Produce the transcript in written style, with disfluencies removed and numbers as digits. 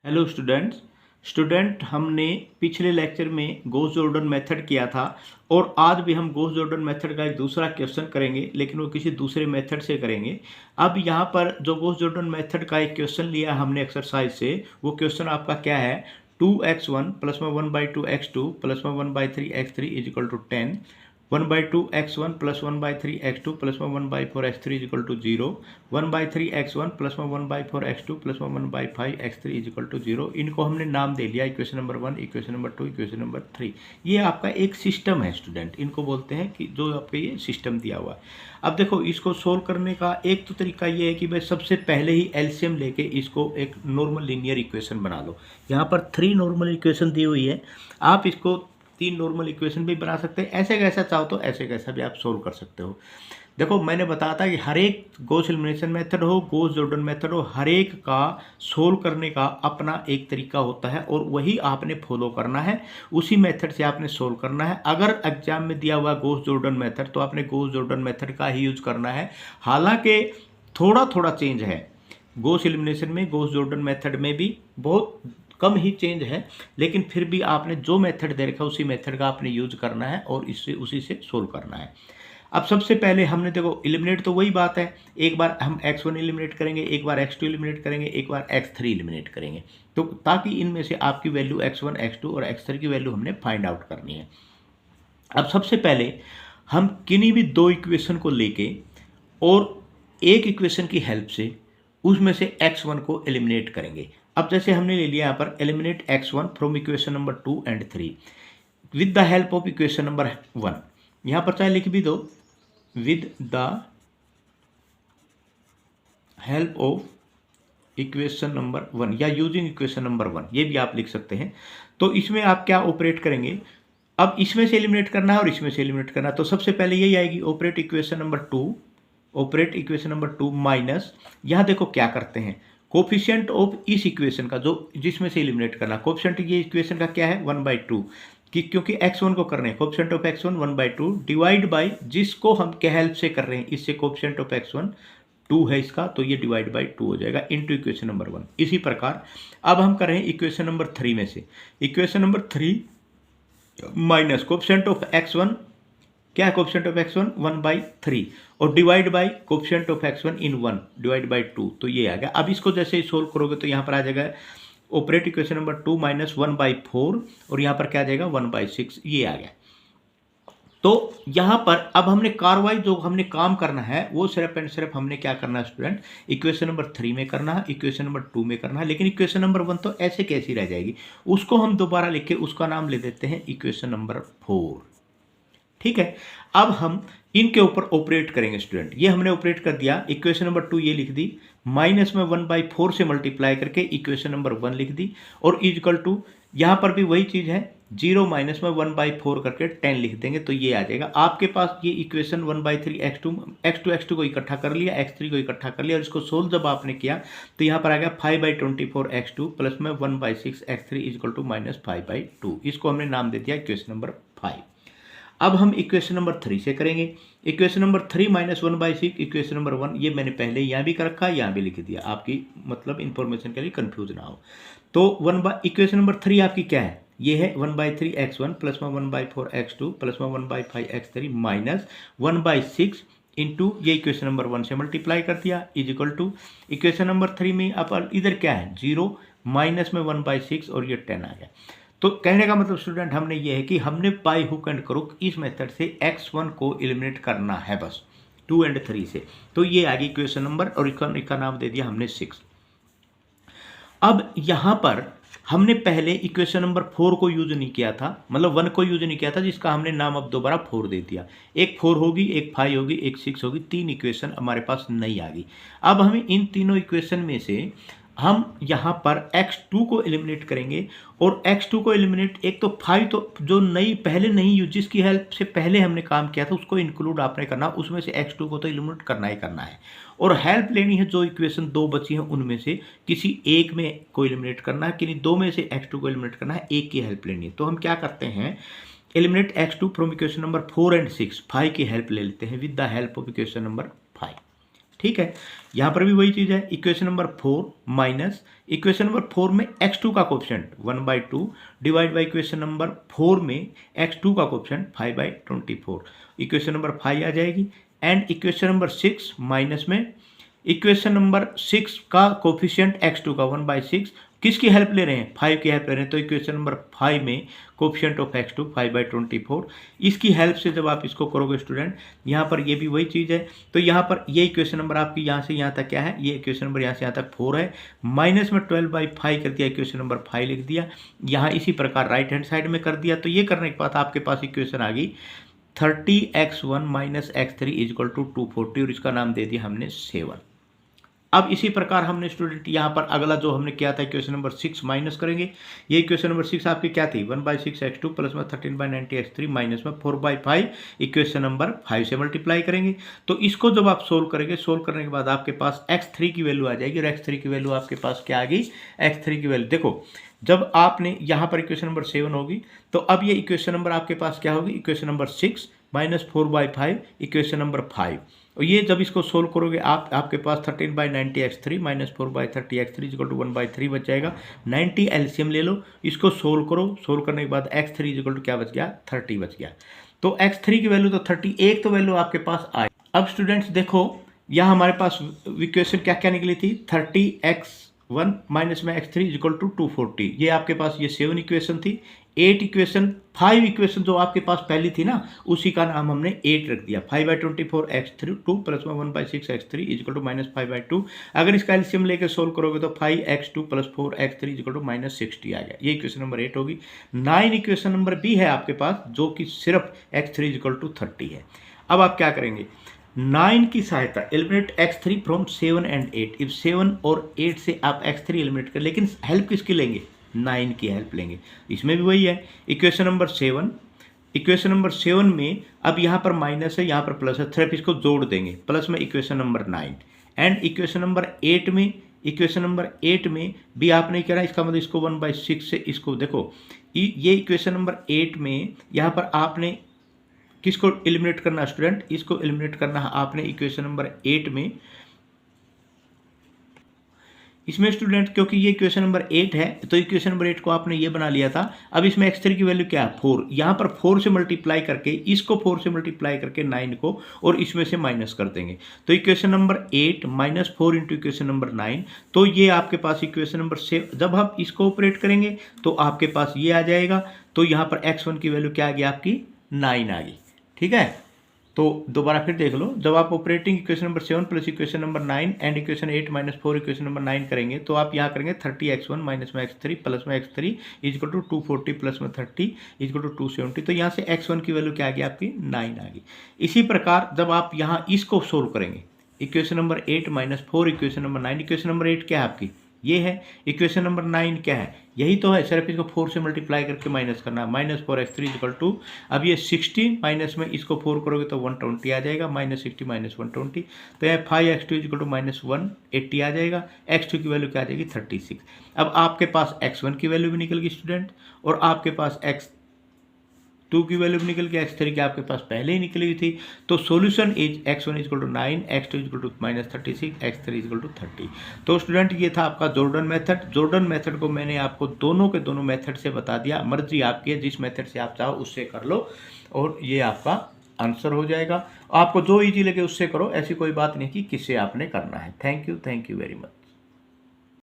Hello student हमने पिछले lecture में गॉस जॉर्डन मेथड किया था और आज भी हम गॉस जॉर्डन मेथड का एक दूसरा क्वेश्चन करेंगे, लेकिन वो किसी दूसरे मेथड से करेंगे। अब यहाँ पर जो गॉस जॉर्डन मेथड का एक क्वेश्चन लिया हमने एक्सरसाइज से, वो क्वेश्चन आपका क्या है, 2x1 प्लस में 1/2x2 प्लस में 1/3x3 is equal to 10, 1/2x1 plus 1/3x2 plus में 1/4x3 is equal to 0, 1/3x1 plus में 1/4x2 प्लस में 1/5x3 इज इक्वल टू 0। इनको हमने नाम दे लिया equation number 1, equation number 2, equation number 3। ये आपका एक सिस्टम है स्टूडेंट, इनको बोलते हैं कि जो आपका ये सिस्टम दिया हुआ है। अब देखो, इसको सोल्व करने का एक तो तरीका ये है कि भाई सबसे पहले ही एलसीएम लेके इसको एक नॉर्मल लीनियर इक्वेशन बना लो। यहाँ पर 3 नॉर्मल इक्वेशन दी हुई है, आप इसको 3 नॉर्मल इक्वेशन भी बना सकते हैं। ऐसे कैसा चाहो तो ऐसे कैसा भी आप सोल्व कर सकते हो। देखो, मैंने बताया था कि हर एक गॉस एलिमिनेशन मेथड हो, गॉस जॉर्डन मेथड हो, हर एक का सोल्व करने का अपना एक तरीका होता है और वही आपने फॉलो करना है, उसी मेथड से आपने सोल्व करना है। अगर एग्जाम में दिया हुआ गॉस जॉर्डन मेथड तो आपने गॉस जॉर्डन मेथड का ही यूज करना है। हालांकि थोड़ा थोड़ा चेंज है गॉस एलिमिनेशन में, गॉस जॉर्डन मेथड में भी बहुत कम ही चेंज है, लेकिन फिर भी आपने जो मेथड दे रखा है उसी मेथड का आपने यूज करना है और इससे उसी से सोल्व करना है। अब सबसे पहले हमने देखो, एलिमिनेट तो वही बात है, एक बार हम x1 एलिमिनेट करेंगे, एक बार x2 एलिमिनेट करेंगे, एक बार x3 एलिमिनेट करेंगे, तो ताकि इनमें से आपकी वैल्यू x1, x2 और x3 की वैल्यू हमने फाइंड आउट करनी है। अब सबसे पहले हम किन्हीं भी दो इक्वेशन को लेके और एक इक्वेशन की हेल्प से उसमें से x1 को एलिमिनेट करेंगे। अब जैसे हमने ले लिया यहाँ पर eliminate x1 from equation number 2 and 3 with the help of equation number 1। यहाँ पर चाहे लिख भी दो, with the help of equation number 1 या यूजिंग इक्वेशन नंबर 1, ये भी आप लिख सकते हैं। तो इसमें आप क्या ऑपरेट करेंगे, अब इसमें से एलिमिनेट करना है और इसमें से एलिमिनेट करना है, तो सबसे पहले यही आएगी operate equation number 2, operate equation number 2 minus, यहाँ देखो क्या करते हैं, कोफिशिएंट ऑफ इस इक्वेशन का जो जिसमें से एलिमिनेट करना, कोफिशिएंट ये इक्वेशन का क्या है 1/2 कि क्योंकि x1 को कर रहे हैं, coefficient of x1 1/2 divide by जिसको हम क्या हेल्प से कर रहे हैं, इससे कोफिशिएंट ऑफ x1 2 है इसका, तो ये डिवाइड बाय 2 हो जाएगा इनटू इक्वेशन नंबर 1। इसी प्रकार अब हम कर रहे हैं इक्वेशन नंबर 3 में से, equation number 3 minus coefficient of x1, क्या है कोफिशिएंट ऑफ x1 1/3 और divide by coefficient of x1 in 1 divide by 2, तो ये आ गया। अब इसको जैसे ही सोल्व करोगे तो यहाँ पर आ जाएगा ऑपरेट इक्वेशन नंबर 2 माइनस 1/4 और यहाँ पर क्या आ जाएगा 1/6, ये आ गया। तो यहाँ पर अब हमने कार्रवाई जो हमने काम करना है वो सिर्फ एंड सिर्फ हमने क्या करना है स्टूडेंट, इक्वेशन नंबर 3 में करना है, इक्वेशन नंबर 2 में करना है, लेकिन इक्वेशन नंबर 1 तो ऐसे कैसी रह जाएगी, उसको हम दोबारा लिख के उसका नाम ले देते हैं इक्वेशन नंबर 4। ठीक है, अब हम इनके ऊपर ऑपरेट करेंगे स्टूडेंट। ये हमने ऑपरेट कर दिया, इक्वेशन नंबर 2 ये लिख दी, माइनस में 1/4 से मल्टीप्लाई करके इक्वेशन नंबर 1 लिख दी, और इक्वल टू यहाँ पर भी वही चीज़ है, 0 माइनस में 1/4 करके 10 लिख देंगे, तो ये आ जाएगा आपके पास ये इक्वेशन 1/3 x2 को इकट्ठा कर लिया, x3 को इकट्ठा कर लिया और इसको सोल्व जब आपने किया तो यहाँ पर आ गया 5/24 x2 प्लस में 1/6 x3 इक्वल टू -5/2। इसको हमने नाम दे दिया इक्वेशन नंबर 5। अब हम इक्वेशन नंबर 3 से करेंगे, equation number 3 minus 1/6 equation number 1, ये मैंने पहले यहाँ भी कर रखा है, यहाँ भी लिख दिया, आपकी मतलब इंफॉर्मेशन के लिए कंफ्यूज ना हो। तो इक्वेशन नंबर 3 आपकी क्या है, ये है 1/3 x1 प्लस में 1/4 x2 प्लस में 1/5 x3 माइनस 1/6 इंटू ये इक्वेशन नंबर 1 से मल्टीप्लाई कर दिया is equal to equation number 3 में अब इधर क्या है 0 माइनस में 1/6 और ये 10 आ गया। तो कहने का मतलब स्टूडेंट हमने ये है कि हमने बाय हुक एंड क्रुक इस मेथड से x1 को एलिमिनेट करना है बस 2 एंड 3 से। तो ये आ गई इक्वेशन नंबर और इसका नाम दे दिया हमने 6। अब यहाँ पर हमने पहले इक्वेशन नंबर 4 को यूज नहीं किया था, मतलब 1 को यूज नहीं किया था, जिसका हमने नाम अब दोबारा 4 दे दिया। एक 4 होगी, एक 5 होगी, एक 6 होगी, 3 इक्वेशन हमारे पास नहीं आ गई। अब हमें इन तीनों इक्वेशन में से हम यहाँ पर x2 को एलिमिनेट करेंगे, और x2 को एलिमिनेट, एक तो 5 तो जो नई पहले नहीं यूज, जिसकी हेल्प से पहले हमने काम किया था उसको इंक्लूड आपने करना, उसमें से x2 को तो एलिमिनेट करना ही करना है, और हेल्प लेनी है जो इक्वेशन 2 बची है उनमें से किसी एक में को एलिमिनेट करना है, किसी 2 में से x2 को एलिमिनेट करना है, एक की हेल्प लेनी है। तो हम क्या करते हैं, eliminate x2 from equation number 4 and 6, 5 की हेल्प ले लेते हैं with the help of equation number 5। ठीक है। यहाँ पर भी वही चीज़ है, equation number 4 minus equation number 4 में x2 का coefficient 1/2 divide by equation number 4 में x2 का कोफिशिएंट 5/24, इक्वेशन नंबर 5 आ जाएगी। एंड इक्वेशन नंबर 6 माइनस में इक्वेशन नंबर 6 का कोफिशिएंट x2 का 1/6, किसकी हेल्प ले रहे हैं, 5 की हेल्प ले रहे हैं, तो इक्वेशन नंबर 5 में कोफिशिएंट ऑफ x2 5/24, इसकी हेल्प से जब आप इसको करोगे स्टूडेंट, यहाँ पर ये भी वही चीज़ है। तो यहाँ पर ये इक्वेशन नंबर आपकी यहाँ से यहाँ तक क्या है, ये इक्वेशन नंबर यहाँ से यहाँ तक 4 है, माइनस में 12/5 कर दिया, इक्वेशन नंबर 5 लिख दिया, यहाँ इसी प्रकार राइट हैंड साइड में कर दिया। तो ये करने के बाद आपके पास इक्वेशन आ गई 30x1 minus x3 equal to 240, और इसका नाम दे दिया हमने 7। अब इसी प्रकार हमने स्टूडेंट यहाँ पर अगला जो हमने किया था इक्वेशन नंबर 6 माइनस करेंगे। ये इक्वेशन नंबर 6 आपकी क्या थी, 1/6x2 प्लस में 13/90x3 माइनस में 4/5 इक्वेशन नंबर 5 से मल्टीप्लाई करेंगे। तो इसको जब आप सोल्व करेंगे, सोल्व करने के बाद आपके पास x3 की वैल्यू आ जाएगी, और x3 की वैल्यू आपके पास क्या आ गई, x3 की वैल्यू देखो, जब आपने यहाँ पर इक्वेशन नंबर 7 होगी, तो अब ये इक्वेशन नंबर आपके पास क्या होगी, equation number 6 minus 4/5 equation number 5, और ये जब इसको सोल्व करोगे आपके पास 13/90x3 minus 4/30x3 equal to 1/3 बच जाएगा। 90 एलसीएम ले लो, इसको सोल्व करो, सोल्व करने के बाद x3 इक्वल टू क्या बच गया, 30 बच गया। तो x3 की वैल्यू तो 30, एक तो वैल्यू आपके पास आई। अब स्टूडेंट्स देखो, यहाँ हमारे पास इक्वेशन क्या क्या निकली थी, 30x1 माइनस में x3 इक्वल टू 240, ये आपके पास ये 7 इक्वेशन थी। 8 इक्वेशन, 5 इक्वेशन जो आपके पास पहली थी ना, उसी का नाम हमने 8 रख दिया, 5/24 x2 प्लस में 1/6 x3 इक्वल टू माइनस 5/2। अगर इसका एलसीएम लेके सोल्व करोगे तो 5x2 plus 4x3 equal to minus 60 आ गया, ये इक्वेशन नंबर 8 होगी। 9 इक्वेशन नंबर बी है आपके पास, जो कि सिर्फ x3 इक्वल टू 30 है। अब आप क्या करेंगे, 9 की सहायता, eliminate x3 from 7 and 8, if 7 और 8 से आप x3 एलिमिनेट कर, लेकिन हेल्प किसकी लेंगे, 9 की हेल्प लेंगे। इसमें भी वही है, इक्वेशन नंबर 7, इक्वेशन नंबर 7 में अब यहाँ पर माइनस है, यहाँ पर प्लस है, सिर्फ इसको जोड़ देंगे, प्लस में equation number 9। And equation number 8 में, इक्वेशन नंबर 8 में भी आपने क्या है, इसका मतलब इसको 1/6 से इसको देखो, ये इक्वेशन नंबर 8 में यहाँ पर आपने किसको एलिमिनेट करना स्टूडेंट, इसको एलिमिनेट करना है आपने इक्वेशन नंबर 8 में। इसमें स्टूडेंट क्योंकि ये इक्वेशन नंबर 8 है, तो इक्वेशन नंबर 8 को आपने ये बना लिया था। अब इसमें x3 की वैल्यू क्या है, 4, यहाँ पर 4 से मल्टीप्लाई करके, इसको 4 से मल्टीप्लाई करके 9 को, और इसमें से माइनस कर देंगे। तो equation number 8 minus 4 into equation number 9, तो ये आपके पास इक्वेशन नंबर 7, जब आप इसको ऑपरेट करेंगे तो आपके पास ये आ जाएगा। तो यहाँ पर x1 की वैल्यू क्या आ गई आपकी, 9 आ गई, ठीक है। तो दोबारा फिर देख लो, जब आप operating equation number 7 plus equation number 9 and equation 8 minus 4 equation number 9 करेंगे, तो आप यहाँ करेंगे 30x1 माइनस में x3 प्लस में x3 इक्वल टू 240 प्लस में 30 इक्वल टू 270। तो यहाँ से x1 की वैल्यू क्या आ गई आपकी, 9 आ गई। इसी प्रकार जब आप यहाँ इसको सोल्व करेंगे, equation number 8 minus 4 equation number 9, equation number 8 क्या है आपकी, ये है, इक्वेशन नंबर 9 क्या है, यही तो है, सिर्फ इसको 4 से मल्टीप्लाई करके माइनस करना, माइनस 4x3 इक्वल टू, अब ये 60 माइनस में इसको 4 करोगे तो 120 आ जाएगा, माइनस 60 माइनस 120, तो यहाँ 5x2 इक्वल टू माइनस 180 आ जाएगा। x2 की वैल्यू क्या आ जाएगी, 36। अब आपके पास x1 की वैल्यू भी निकल गई स्टूडेंट, और आपके पास x2 की वैल्यू भी निकल गई, x3 की आपके पास पहले ही निकली हुई थी। तो solution is x1 equal to 9, x2 equal to minus 36, x3 equal to 30। तो स्टूडेंट ये था आपका जॉर्डन मेथड। जॉर्डन मेथड को मैंने आपको दोनों के दोनों मेथड से बता दिया, मर्जी आपकी है, जिस मेथड से आप चाहो उससे कर लो, और ये आपका आंसर हो जाएगा। आपको जो ईजी लगे उससे करो, ऐसी कोई बात नहीं कि किससे आपने करना है। Thank you very much.